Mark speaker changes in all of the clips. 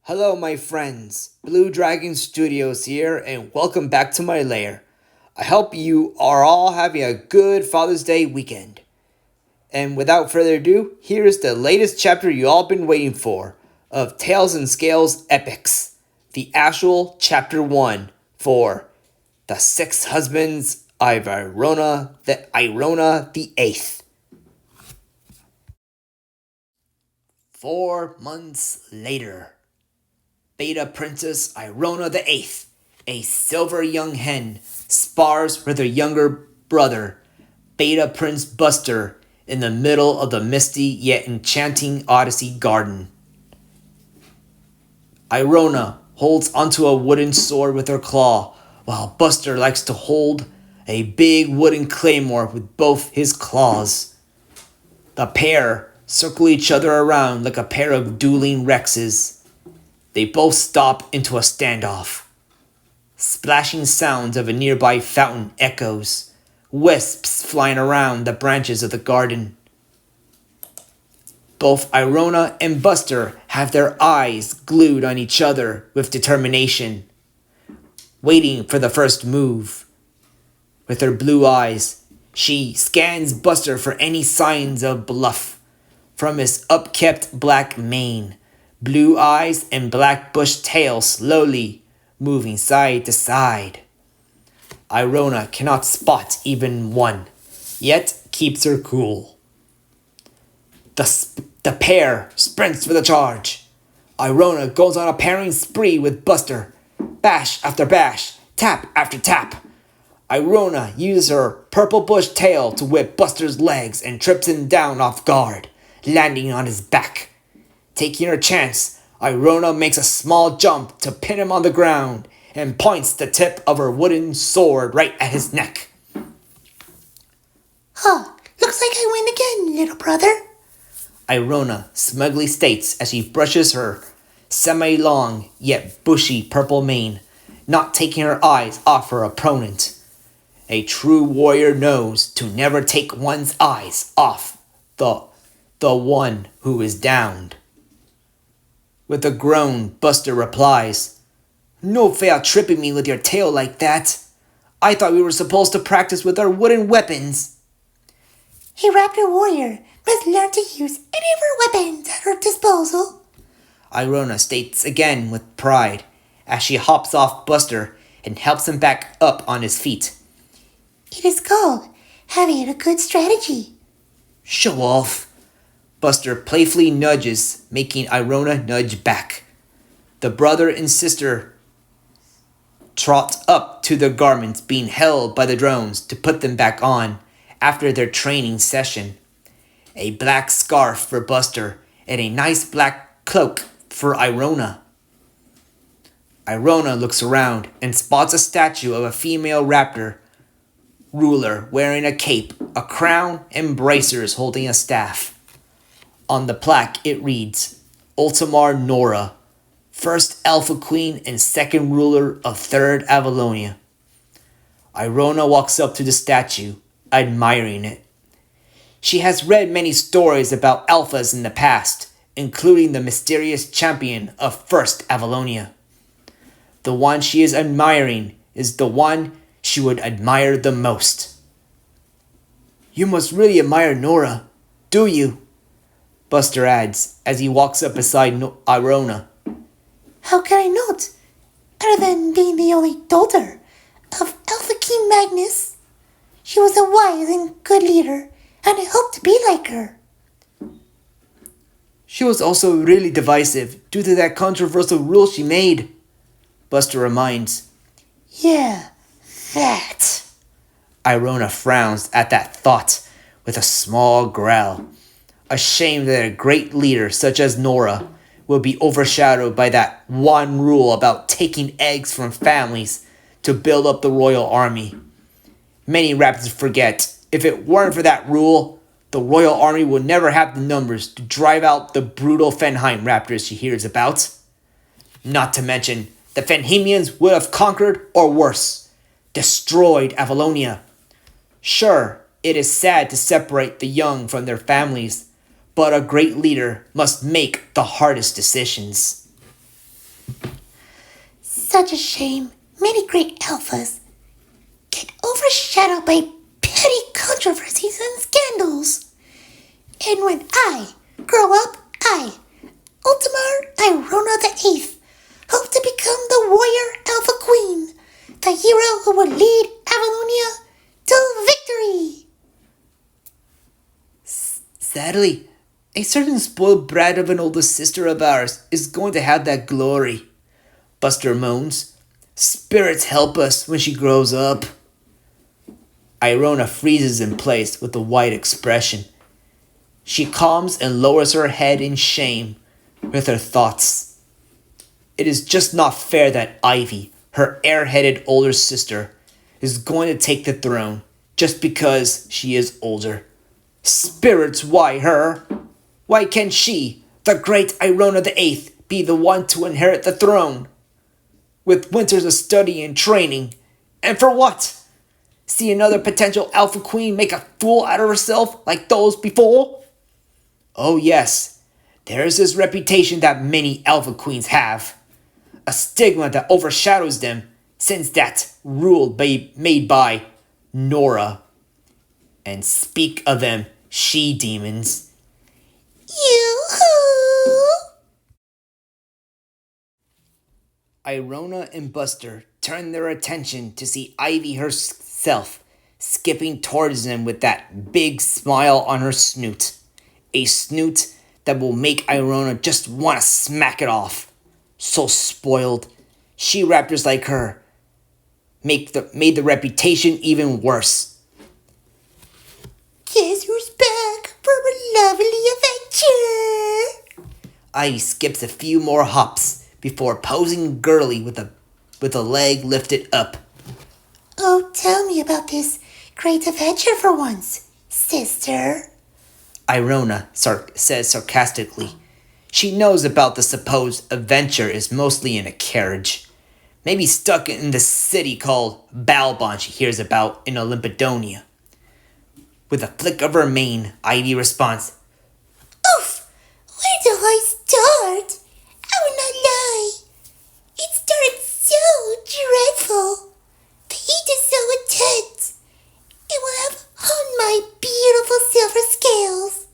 Speaker 1: Hello, my friends. Blue Dragon Studios here, and welcome back to my lair. I hope you are all having a good Father's Day weekend. And without further ado, here is the latest chapter you all been waiting for of Tales and Scales Epics, the actual Chapter 1 for The Six Husbands of Irona the Eighth. 4 months later. Beta Princess Irona the Eighth, a silver young hen, spars with her younger brother, Beta Prince Buster, in the middle of the misty yet enchanting Odyssey Garden. Irona holds onto a wooden sword with her claw, while Buster likes to hold a big wooden claymore with both his claws. The pair circle each other around like a pair of dueling Rexes. They both stop into a standoff. Splashing sounds of a nearby fountain echoes, wisps flying around the branches of the garden. Both Irona and Buster have their eyes glued on each other with determination, waiting for the first move. With her blue eyes, she scans Buster for any signs of bluff, from his upkept black mane, blue eyes and black bush tail slowly moving side to side. Irona cannot spot even one, yet keeps her cool. The pair sprints for the charge. Irona goes on a pairing spree with Buster, bash after bash, tap after tap. Irona uses her purple bush tail to whip Buster's legs and trips him down off guard, landing on his back. Taking her chance, Irona makes a small jump to pin him on the ground and points the tip of her wooden sword right at his neck.
Speaker 2: Huh, looks like I win again, little brother,
Speaker 1: Irona smugly states as she brushes her semi-long yet bushy purple mane, not taking her eyes off her opponent. A true warrior knows to never take one's eyes off the one who is downed. With a groan, Buster replies, "No fair tripping me with your tail like that. I thought we were supposed to practice with our wooden weapons."
Speaker 2: A raptor warrior must learn to use any of her weapons at her disposal,
Speaker 1: Irona states again with pride as she hops off Buster and helps him back up on his feet.
Speaker 2: It is called having a good strategy.
Speaker 1: Show off. Buster playfully nudges, making Irona nudge back. The brother and sister trot up to their garments being held by the drones to put them back on after their training session. A black scarf for Buster and a nice black cloak for Irona. Irona looks around and spots a statue of a female raptor ruler wearing a cape, a crown, and bracers holding a staff. On the plaque, it reads, Ultimar Nora, first Alpha Queen and second ruler of Third Avalonia. Irona walks up to the statue, admiring it. She has read many stories about alphas in the past, including the mysterious champion of First Avalonia. The one she is admiring is the one she would admire the most. You must really admire Nora, do you? Buster adds as he walks up beside Irona.
Speaker 2: How can I not, other than being the only daughter of Alpha King Magnus? She was a wise and good leader, and I hope to be like her.
Speaker 1: She was also really divisive due to that controversial rule she made, Buster reminds.
Speaker 2: Yeah, that.
Speaker 1: Irona frowns at that thought with a small growl, ashamed that a great leader such as Nora will be overshadowed by that one rule about taking eggs from families to build up the royal army. Many raptors forget, if it weren't for that rule, the royal army would never have the numbers to drive out the brutal Fenheim raptors she hears about. Not to mention, the Fenhemians would have conquered, or worse, destroyed Avalonia. Sure, it is sad to separate the young from their families, but a great leader must make the hardest decisions.
Speaker 2: Such a shame. Many great alphas get overshadowed by petty controversies and scandals. And when I grow up, Ultimar Irona VIII, hope to become the warrior alpha queen, the hero who will lead Avalonia to victory.
Speaker 1: Sadly, a certain spoiled brat of an older sister of ours is going to have that glory. Buster moans. Spirits help us when she grows up. Irona freezes in place with a white expression. She calms and lowers her head in shame with her thoughts. It is just not fair that Ivy, her airheaded older sister, is going to take the throne just because she is older. Spirits, why her? Why can't she, the great Irona VIII, be the one to inherit the throne? With winters of study and training. And for what? See another potential alpha queen make a fool out of herself like those before? Oh yes, there is this reputation that many alpha queens have. A stigma that overshadows them since that rule made by Nora. And speak of them she-demons.
Speaker 2: Yoo-hoo!
Speaker 1: Irona and Buster turn their attention to see Ivy herself skipping towards them with that big smile on her snoot. A snoot that will make Irona just want to smack it off. So spoiled. She-raptors like her made the reputation even worse.
Speaker 2: Guess who's back for a lovely adventure?
Speaker 1: Ivy skips a few more hops before posing girly with a leg lifted up.
Speaker 2: Oh, tell me about this great adventure for once, sister.
Speaker 1: Irona says sarcastically. She knows about the supposed adventure is mostly in a carriage. Maybe stuck in the city called Balbon she hears about in Olympidonia. With a flick of her mane, Ivy responds,
Speaker 2: Oof! Where do I start? I will not lie. It started so dreadful. The heat is so intense. It will have hung my beautiful silver scales.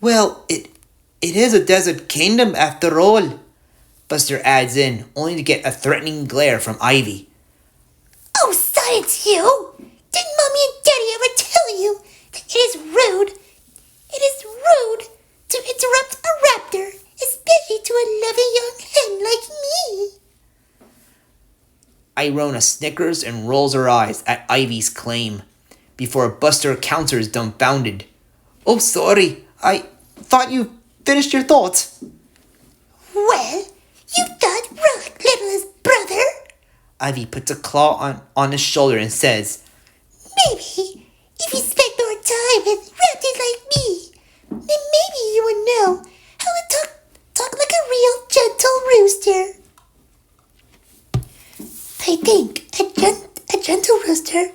Speaker 1: Well, it is a desert kingdom after all, Buster adds in, only to get a threatening glare from Ivy.
Speaker 2: Oh, silence you! Didn't Mommy and Daddy ever tell you that it is rude? It is rude to interrupt a raptor, especially to a lovely young hen like me.
Speaker 1: Irona snickers and rolls her eyes at Ivy's claim, before Buster counters dumbfounded. Oh, sorry, I thought you finished your thoughts.
Speaker 2: Well, you thought wrong, littlest brother.
Speaker 1: Ivy puts a claw on his shoulder and says,
Speaker 2: Maybe, if you spend more time with raptors like me, then maybe you would know how to talk like a real gentle rooster. I think a gentle rooster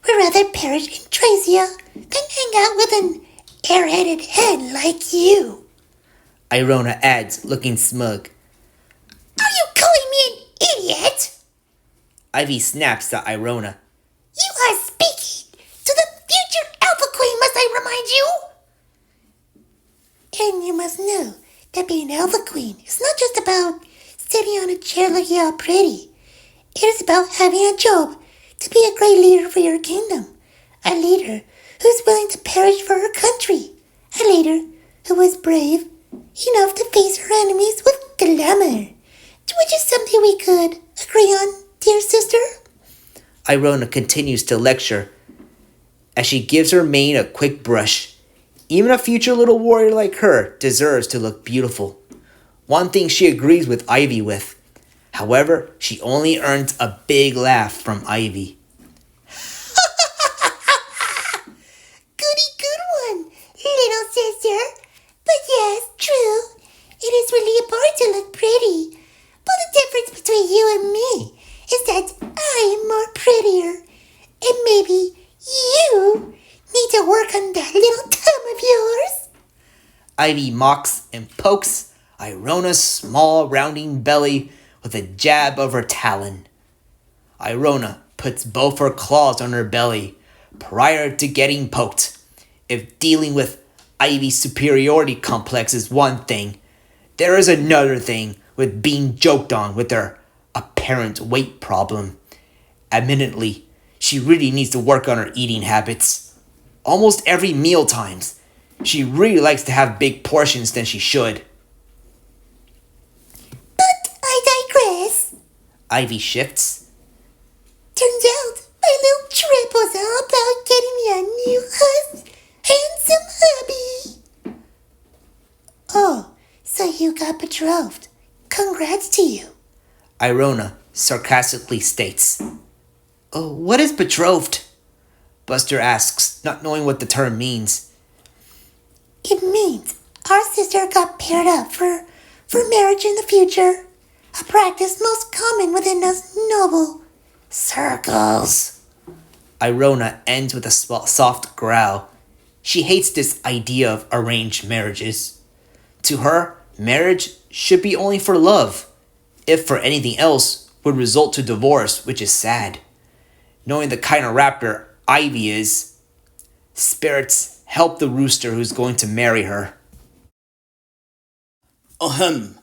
Speaker 2: would rather perish in Tracia than hang out with an airheaded hen like you.
Speaker 1: Irona adds, looking smug.
Speaker 2: Are you calling me an idiot?
Speaker 1: Ivy snaps at Irona.
Speaker 2: You are speaking to the future Alpha Queen, must I remind you? And you must know that being Alpha Queen is not just about sitting on a chair looking all pretty. It is about having a job to be a great leader for your kingdom. A leader who's willing to perish for her country. A leader who is brave enough to face her enemies with glamour. Which is something we could agree on, dear sister.
Speaker 1: Irona continues to lecture as she gives her mane a quick brush. Even a future little warrior like her deserves to look beautiful. One thing she agrees with Ivy with. However, she only earns a big laugh from Ivy.
Speaker 2: Goody good one, little sister. But yes, true. It is really important to look pretty. But the difference between you and me is that I am more prettier. And maybe you need to work on that little tongue of yours.
Speaker 1: Ivy mocks and pokes Irona's small rounding belly with a jab of her talon. Irona puts both her claws on her belly prior to getting poked. If dealing with Ivy's superiority complex is one thing, there is another thing with being joked on with her apparent weight problem. Admittedly, she really needs to work on her eating habits. Almost every meal times, she really likes to have big portions than she should.
Speaker 2: But I digress.
Speaker 1: Ivy shifts.
Speaker 2: Turns out my little trip was all about getting me a new handsome hubby. Oh, so you got betrothed. Congrats to you.
Speaker 1: Irona sarcastically states. Oh, what is betrothed? Buster asks, not knowing what the term means.
Speaker 2: It means our sister got paired up for marriage in the future. A practice most common within us noble circles.
Speaker 1: Irona ends with a soft growl. She hates this idea of arranged marriages. To her, marriage should be only for love. If for anything else, would result to divorce, which is sad. Knowing the kind of raptor Ivy is, spirits help the rooster who's going to marry her. Ahem!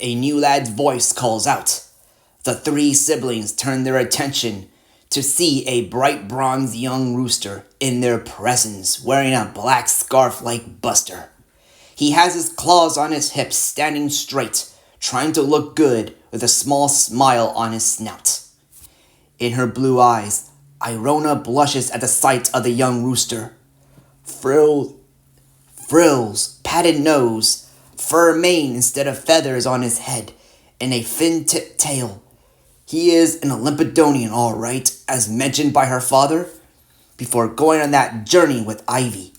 Speaker 1: A new lad's voice calls out. The three siblings turn their attention to see a bright bronze young rooster in their presence wearing a black scarf like Buster. He has his claws on his hips, standing straight, trying to look good with a small smile on his snout. In her blue eyes, Irona blushes at the sight of the young rooster. Frills, padded nose, fur mane instead of feathers on his head, and a fin-tipped tail. He is an Olympidonian, all right, as mentioned by her father, before going on that journey with Ivy.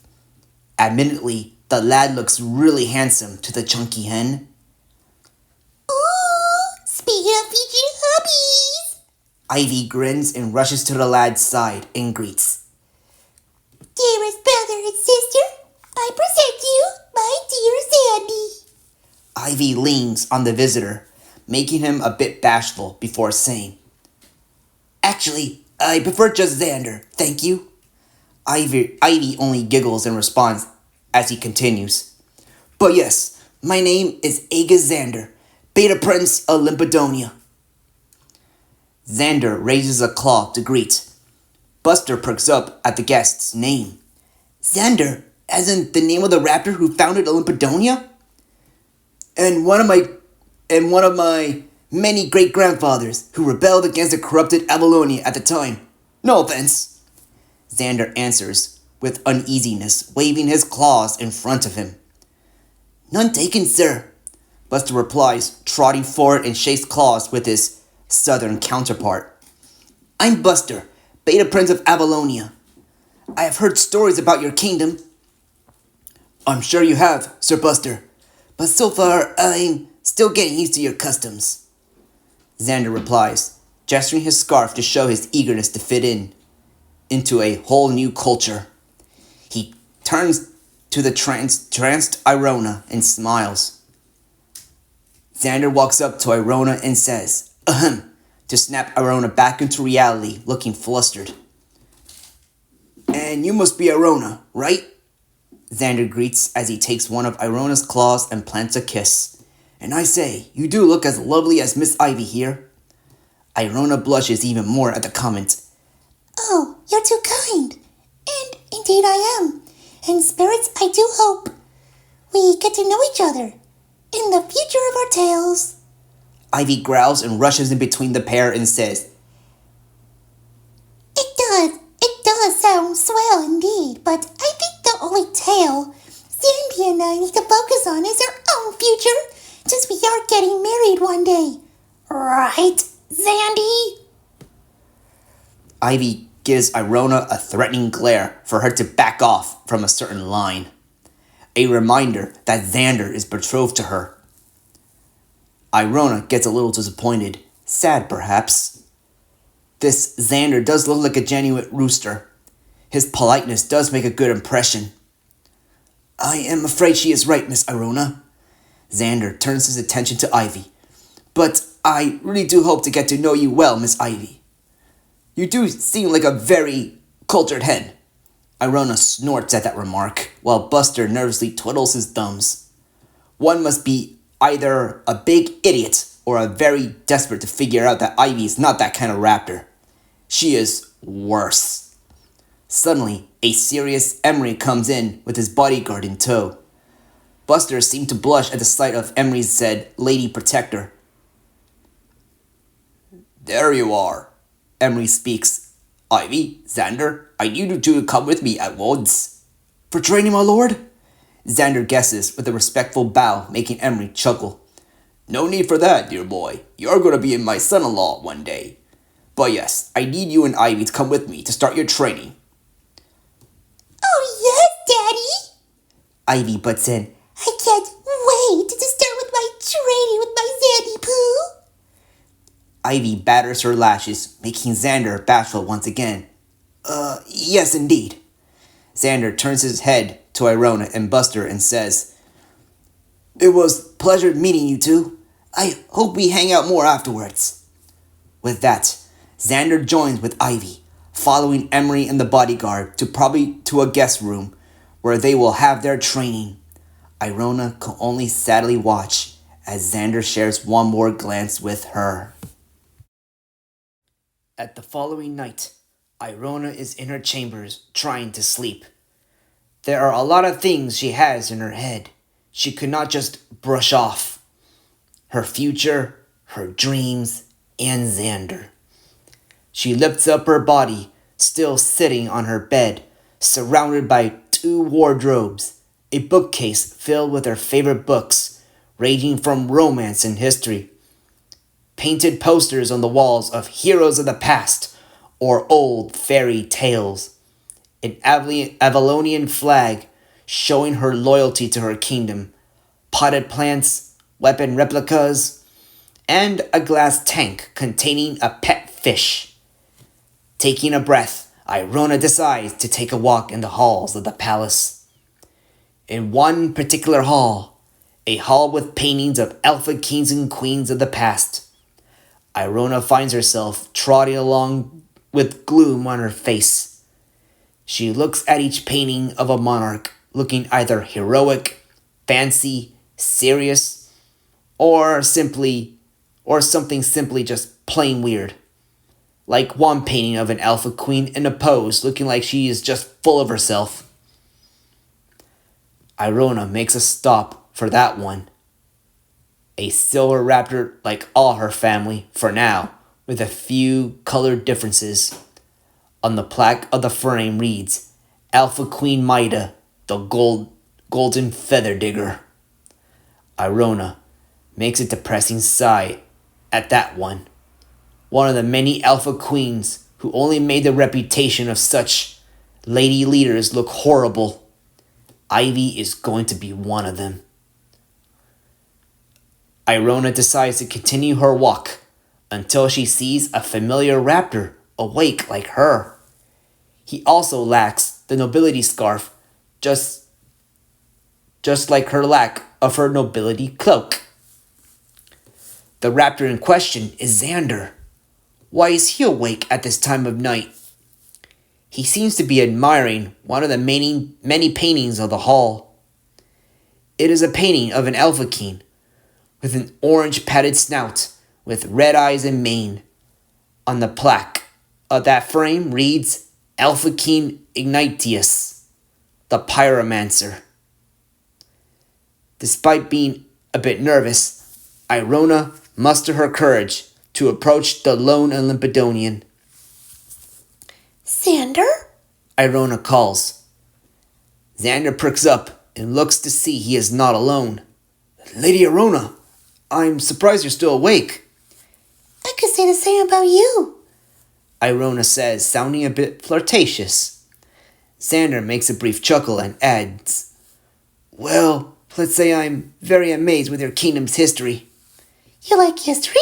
Speaker 1: Admittedly, the lad looks really handsome to the chunky hen.
Speaker 2: Ooh, speaking of future hubbies.
Speaker 1: Ivy grins and rushes to the lad's side and greets.
Speaker 2: Dearest brother and sister, I present you my dear Sandy.
Speaker 1: Ivy leans on the visitor, making him a bit bashful before saying, Actually, I prefer just Xander, thank you. Ivy only giggles in response as he continues. But yes, my name is Aegis Xander, Beta Prince of Limpodonia. Xander raises a claw to greet. Buster perks up at the guest's name. Xander, as in the name of the raptor who founded Olympodonia? And one of my many great-grandfathers who rebelled against the corrupted Avalonia at the time. No offense. Xander answers with uneasiness, waving his claws in front of him. None taken, sir. Buster replies, trotting forward and shakes claws with his southern counterpart. I'm Buster, Beta Prince of Avalonia. I have heard stories about your kingdom. I'm sure you have, Sir Buster, but so far I'm still getting used to your customs. Xander replies, gesturing his scarf to show his eagerness to fit into a whole new culture. He turns to the tranced Irona and smiles. Xander walks up to Irona and says, Ahem, to snap Irona back into reality, looking flustered. And you must be Irona, right? Xander greets as he takes one of Irona's claws and plants a kiss. And I say, you do look as lovely as Miss Ivy here. Irona blushes even more at the comment.
Speaker 2: Oh, you're too kind. And indeed I am. In spirits, I do hope we get to know each other in the future of our tales.
Speaker 1: Ivy growls and rushes in between the pair and says,
Speaker 2: It does sound swell indeed, but I think the only tale Sandy and I need to focus on is our own future, since we are getting married one day. Right, Sandy?
Speaker 1: Ivy gives Irona a threatening glare for her to back off from a certain line. A reminder that Xander is betrothed to her. Irona gets a little disappointed, sad perhaps. This Xander does look like a genuine rooster. His politeness does make a good impression. I am afraid she is right, Miss Irona. Xander turns his attention to Ivy. But I really do hope to get to know you well, Miss Ivy. You do seem like a very cultured hen. Irona snorts at that remark, while Buster nervously twiddles his thumbs. One must be either a big idiot or a very desperate to figure out that Ivy is not that kind of raptor. She is worse. Suddenly, a serious Emery comes in with his bodyguard in tow. Buster seemed to blush at the sight of Emery's said lady protector. There you are, Emery speaks. Ivy, Xander, I need you two to come with me at once. For training, my lord? Xander guesses with a respectful bow, making Emery chuckle. No need for that, dear boy. You're going to be my son-in-law one day. But yes, I need you and Ivy to come with me to start your training.
Speaker 2: Oh, yes, Daddy!
Speaker 1: Ivy butts in.
Speaker 2: I can't wait to start with my training with my Zandy Poo!
Speaker 1: Ivy batters her lashes, making Xander bashful once again. Yes, indeed. Xander turns his head to Irona and Buster and says, It was a pleasure meeting you two. I hope we hang out more afterwards. With that, Xander joins with Ivy, following Emery and the bodyguard to a guest room where they will have their training. Irona can only sadly watch as Xander shares one more glance with her. At the following night, Irona is in her chambers trying to sleep. There are a lot of things she has in her head she could not just brush off. Her future, her dreams, and Xander. She lifts up her body, still sitting on her bed, surrounded by 2 wardrobes, a bookcase filled with her favorite books, ranging from romance and history. Painted posters on the walls of heroes of the past or old fairy tales. An Avalonian flag showing her loyalty to her kingdom. Potted plants, weapon replicas, and a glass tank containing a pet fish. Taking a breath, Irona decides to take a walk in the halls of the palace. In one particular hall, a hall with paintings of alpha kings and queens of the past, Irona finds herself trotting along with gloom on her face. She looks at each painting of a monarch, looking either heroic, fancy, serious, or something simply just plain weird. Like one painting of an alpha queen in a pose, looking like she is just full of herself. Irona makes a stop for that one. A silver raptor like all her family, for now, with a few colored differences. On the plaque of the frame reads, Alpha Queen Maida, the golden feather digger. Irona makes a depressing sigh at that one. One of the many alpha queens who only made the reputation of such lady leaders look horrible. Ivy is going to be one of them. Irona decides to continue her walk until she sees a familiar raptor awake like her. He also lacks the nobility scarf, just like her lack of her nobility cloak. The raptor in question is Xander. Why is he awake at this time of night? He seems to be admiring one of the many paintings of the hall. It is a painting of an alpha king, with an orange padded snout, with red eyes and mane. On the plaque of that frame reads, Alpha King Ignatius, the pyromancer. Despite being a bit nervous, Irona mustered her courage to approach the lone Olympidonian.
Speaker 2: Xander?
Speaker 1: Irona calls. Xander perks up and looks to see he is not alone. Lady Irona, I'm surprised you're still awake.
Speaker 2: I could say the same about you,
Speaker 1: Irona says, sounding a bit flirtatious. Xander makes a brief chuckle and adds, Well, let's say I'm very amazed with your kingdom's history.
Speaker 2: You like history?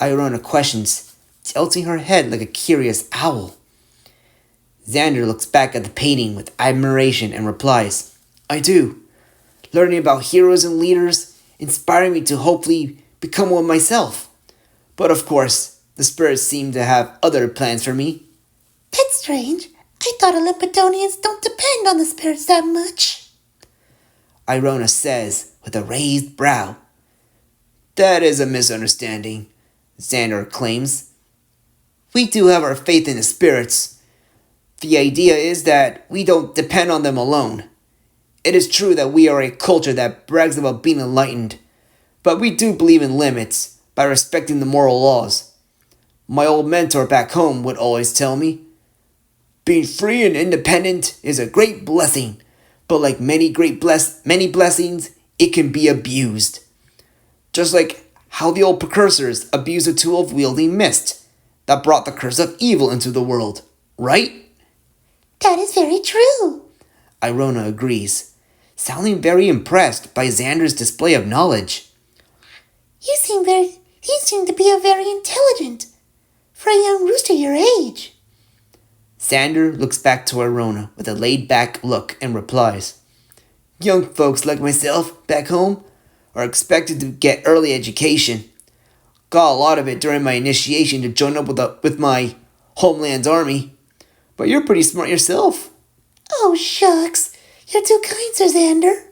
Speaker 1: Irona questions, tilting her head like a curious owl. Xander looks back at the painting with admiration and replies, I do. Learning about heroes and leaders inspiring me to hopefully become one myself. But of course, the spirits seem to have other plans for me.
Speaker 2: That's strange. I thought Olympidonians don't depend on the spirits that much.
Speaker 1: Irona says with a raised brow. That is a misunderstanding, Xander claims. We do have our faith in the spirits. The idea is that we don't depend on them alone. It is true that we are a culture that brags about being enlightened, but we do believe in limits by respecting the moral laws. My old mentor back home would always tell me, being free and independent is a great blessing, but like many blessings, it can be abused. Just like how the old precursors abused the tool of wielding mist that brought the curse of evil into the world, right?
Speaker 2: That is very true.
Speaker 1: Irona agrees, sounding very impressed by Xander's display of knowledge.
Speaker 2: You seem to be a very intelligent for a young rooster your age.
Speaker 1: Xander looks back to Irona with a laid-back look and replies, young folks like myself back home are expected to get early education. Got a lot of it during my initiation to join up with my homeland's army. But you're pretty smart yourself.
Speaker 2: Oh, shucks. You're too kind, Sir Xander.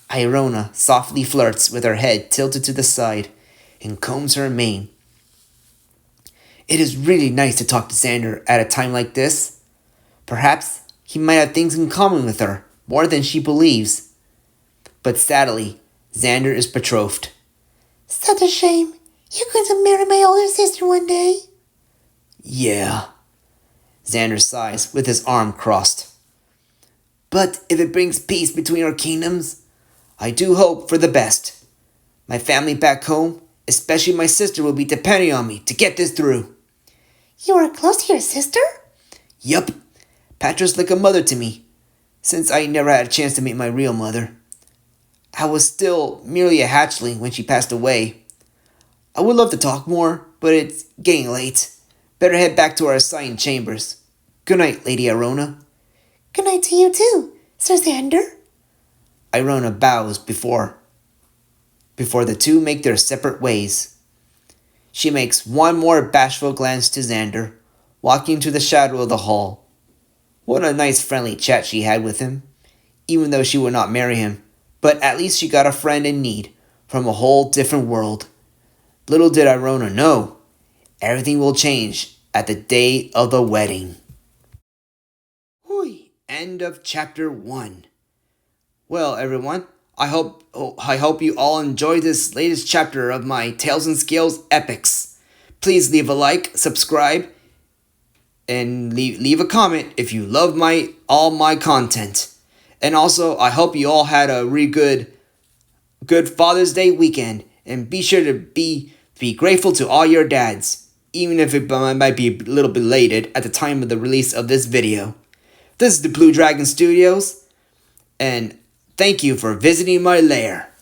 Speaker 1: Irona softly flirts with her head tilted to the side and combs her mane. It is really nice to talk to Xander at a time like this. Perhaps he might have things in common with her, more than she believes. But sadly, Xander is betrothed.
Speaker 2: Such a shame. You're going to marry my older sister one day.
Speaker 1: Yeah. Xander sighs with his arm crossed. But if it brings peace between our kingdoms, I do hope for the best. My family back home, especially my sister, will be depending on me to get this through.
Speaker 2: You are close to your sister?
Speaker 1: Yup. Patra's like a mother to me, since I never had a chance to meet my real mother. I was still merely a hatchling when she passed away. I would love to talk more, but it's getting late. Better head back to our assigned chambers. Good night, Lady Irona.
Speaker 2: Good night to you too, Sir Xander.
Speaker 1: Irona bows before the two make their separate ways. She makes one more bashful glance to Xander, walking to the shadow of the hall. What a nice friendly chat she had with him, even though she would not marry him. But at least she got a friend in need from a whole different world. Little did Irona know, everything will change at the day of the wedding. End of chapter 1. Well, everyone, I hope you all enjoyed this latest chapter of my Tales and Scales epics. Please leave a like, subscribe, and leave a comment if you love all my content. And also, I hope you all had a really good Father's Day weekend. And be sure to be grateful to all your dads, even if it might be a little belated at the time of the release of this video. This is the Blue Dragon Studios, and thank you for visiting my lair.